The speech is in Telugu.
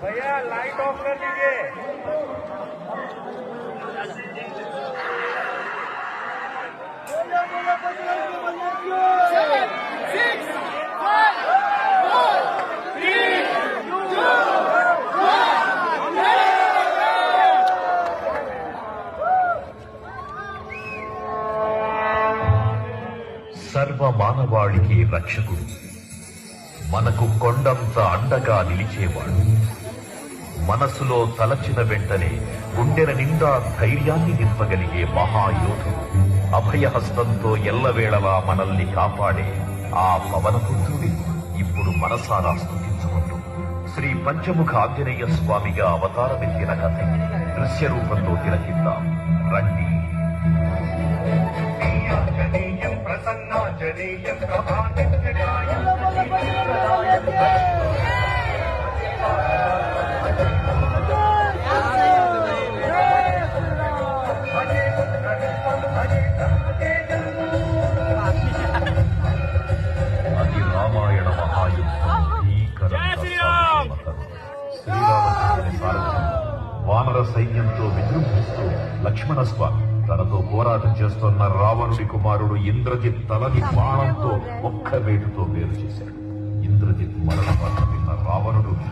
भैया लाइट ऑफ कर दीजिए। సర్వ మానవాళికి రక్షకుడు, మనకు కొండంత అండగా నిలిచేవాడు, మనసులో తలచిన వెంటనే గుండెల నిండా ధైర్యాన్ని నింపగలిగే మహాయోధుడు, అభయహస్తంతో ఎల్లవేళలా మనల్ని కాపాడే ఆ పవనపుత్రుడి ఇప్పుడు మనసారా స్తుతించుకుంటూ శ్రీ పంచముఖ ఆంజనేయ స్వామిగా అవతారమెత్తిన కథ దృశ్య రూపంలో తిలకిద్దాం రండి. ప్రసన్నాంజనేయం అది రామాయణ మహాయుద్ధం శ్రీరామచంద్రుని సారథ్యం వానర సైన్యంతో విజృంభిస్తూ లక్ష్మణస్వామి తనతో పోరాటం చేస్తున్న రావణుడి కుమారుడు ఇంద్రజిత్ తలని బాణంతో ఒక్క వేటుతో వేరు చేశాడు. ఇంద్రజిత్ మరణ వార్త విన్న రావణుడు